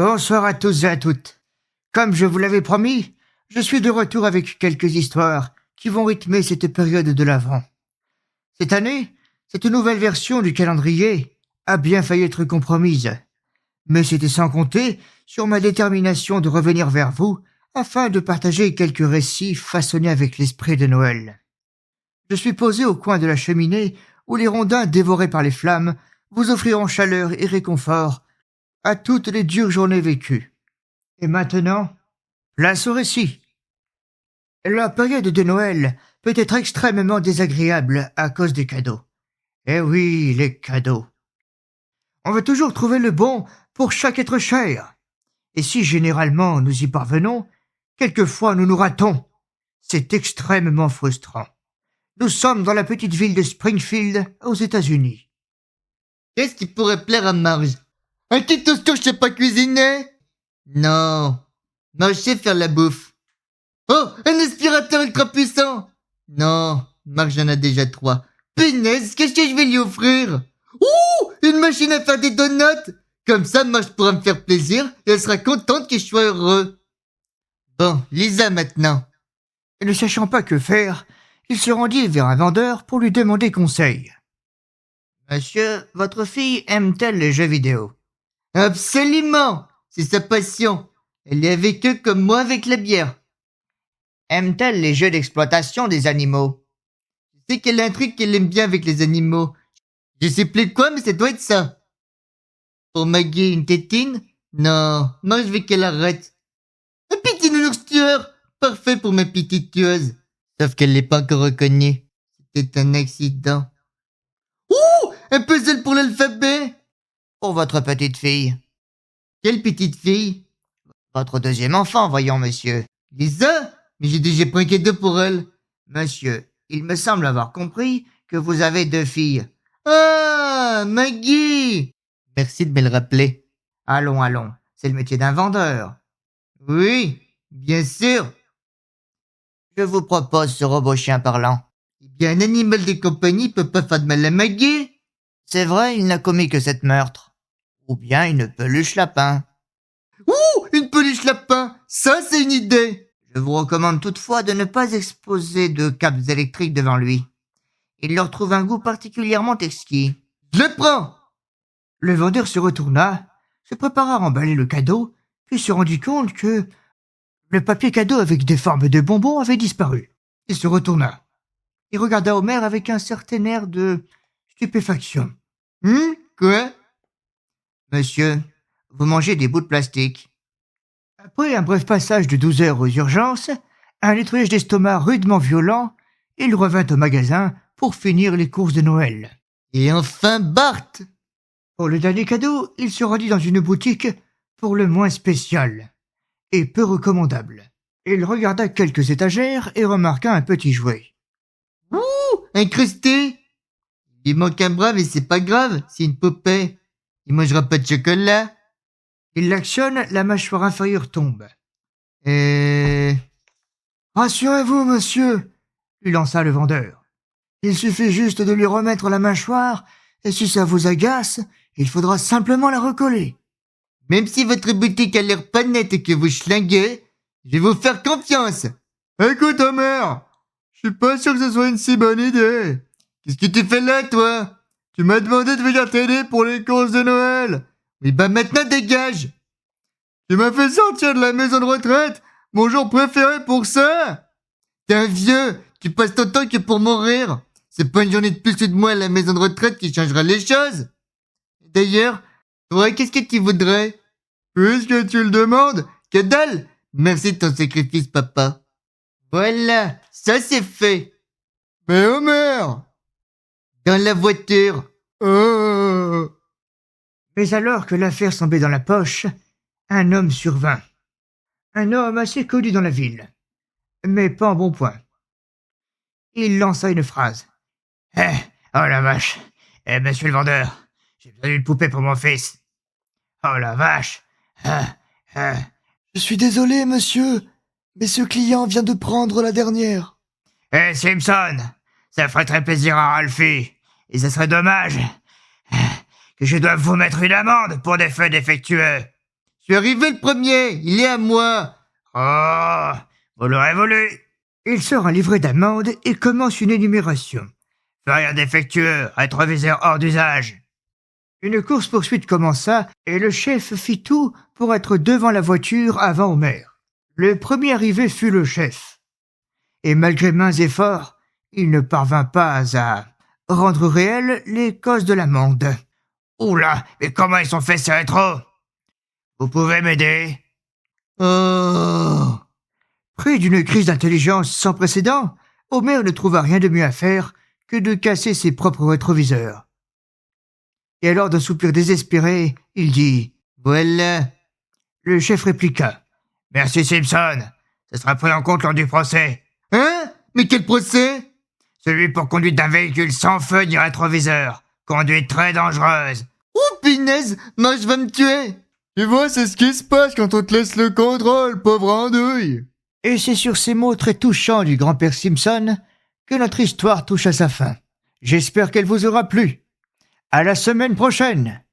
Bonsoir à tous et à toutes. Comme je vous l'avais promis, je suis de retour avec quelques histoires qui vont rythmer cette période de l'Avent. Cette année, cette nouvelle version du calendrier a bien failli être compromise. Mais c'était sans compter sur ma détermination de revenir vers vous afin de partager quelques récits façonnés avec l'esprit de Noël. Je suis posé au coin de la cheminée où les rondins dévorés par les flammes vous offriront chaleur et réconfort à toutes les dures journées vécues. Et maintenant, place au récit. La période de Noël peut être extrêmement désagréable à cause des cadeaux. Eh oui, les cadeaux. On veut toujours trouver le bon pour chaque être cher. Et si généralement nous y parvenons, quelquefois nous nous ratons. C'est extrêmement frustrant. Nous sommes dans la petite ville de Springfield, aux États-Unis. Qu'est-ce qui pourrait plaire à Marge? Un petit toasto, je sais pas cuisiner? Non. Marge sait faire la bouffe. Oh, un aspirateur ultra puissant? Non, Marge en a déjà 3. Punaise, qu'est-ce que je vais lui offrir? Ouh, une machine à faire des donuts! Comme ça, Marge pourra me faire plaisir et elle sera contente que je sois heureux. Bon, Lisa maintenant. Et ne sachant pas que faire, il se rendit vers un vendeur pour lui demander conseil. Monsieur, votre fille aime-t-elle les jeux vidéo? Absolument! C'est sa passion. Elle est avec eux comme moi avec la bière. Aime-t-elle les jeux d'exploitation des animaux? Je sais qu'elle a un truc qu'elle aime bien avec les animaux. Je sais plus quoi, mais ça doit être ça. Pour Maggie, une tétine? Non, moi je veux qu'elle arrête. Un petit nounours tueur! Parfait pour ma petite tueuse. Sauf qu'elle l'est pas encore reconnue. C'était un accident. Ouh! Un puzzle pour l'alphabet! Pour votre petite fille. Quelle petite fille? Votre deuxième enfant, voyons, monsieur. Lisa? Mais j'ai déjà pris un cadeau pour elle. Monsieur, il me semble avoir compris que vous avez 2 filles. Ah! Maggie! Merci de me le rappeler. Allons, allons, c'est le métier d'un vendeur. Oui, bien sûr. Je vous propose ce robot chien parlant. Eh bien, un animal de compagnie peut pas faire de mal à Maggie. C'est vrai, il n'a commis que 7 meurtres. Ou bien une peluche lapin. Ouh! Une peluche lapin! Ça, c'est une idée! Je vous recommande toutefois de ne pas exposer de câbles électriques devant lui. Il leur trouve un goût particulièrement exquis. Je le prends! Le vendeur se retourna, se prépara à emballer le cadeau, puis se rendit compte que le papier cadeau avec des formes de bonbons avait disparu. Il se retourna. Il regarda Homer avec un certain air de stupéfaction. Quoi? Monsieur, vous mangez des bouts de plastique. Après un bref passage de 12 heures aux urgences, un nettoyage d'estomac rudement violent, il revint au magasin pour finir les courses de Noël. Et enfin Bart! Pour le dernier cadeau, il se rendit dans une boutique pour le moins spécial et peu recommandable. Il regarda quelques étagères et remarqua un petit jouet. Ouh! Incrusté! Il manque un bras, mais c'est pas grave, c'est une poupée. Il mangera pas de chocolat. Il l'actionne, la mâchoire inférieure tombe. Rassurez-vous, monsieur, lui lança le vendeur. Il suffit juste de lui remettre la mâchoire, et si ça vous agace, il faudra simplement la recoller. Même si votre boutique a l'air pas nette et que vous schlinguez, je vais vous faire confiance. Écoute, Homer, je suis pas sûr que ce soit une si bonne idée. Qu'est-ce que tu fais là, toi? Tu m'as demandé de venir t'aider pour les courses de Noël. Mais bah maintenant dégage. Tu m'as fait sortir de la maison de retraite, mon jour préféré pour ça. T'es un vieux, tu passes ton temps que pour mourir. C'est pas une journée de plus ou de moins à la maison de retraite qui changera les choses. D'ailleurs, toi, qu'est-ce que tu voudrais? Puisque tu le demandes, que dalle! Merci de ton sacrifice, papa. Voilà, ça c'est fait. Mais Homer! Dans la voiture. Oh! Mais alors que l'affaire semblait dans la poche, un homme survint. Un homme assez connu dans la ville, mais pas en bon point. Il lança une phrase. « oh la vache! Monsieur le vendeur, j'ai besoin d'une poupée pour mon fils. Oh la vache! Je suis désolé, monsieur, mais ce client vient de prendre la dernière. » Simpson, ça ferait très plaisir à Ralphie, et ce serait dommage que je doive vous mettre une amende pour des faits défectueux. Je suis arrivé le premier, il est à moi. Oh, vous l'aurez voulu. Il sort un livret d'amende et commence une énumération. Rien défectueux, rétroviseur hors d'usage. Une course-poursuite commença et le chef fit tout pour être devant la voiture avant Homer. Le premier arrivé fut le chef. Et malgré maints efforts, il ne parvint pas à rendre réelles les causes de l'amende. Oula, mais comment ils sont faits ces rétros? Vous pouvez m'aider? Oh. Pris d'une crise d'intelligence sans précédent, Homer ne trouva rien de mieux à faire que de casser ses propres rétroviseurs. Et alors d'un soupir désespéré, il dit « Voilà. » Le chef répliqua « Merci Simpson, ce sera pris en compte lors du procès. Hein? Mais quel procès? Celui pour conduite d'un véhicule sans feu ni rétroviseur. Conduite très dangereuse. » Oh, punaise, Marge va me tuer. Tu vois, c'est ce qui se passe quand on te laisse le contrôle, pauvre andouille. Et c'est sur ces mots très touchants du grand-père Simpson que notre histoire touche à sa fin. J'espère qu'elle vous aura plu. À la semaine prochaine.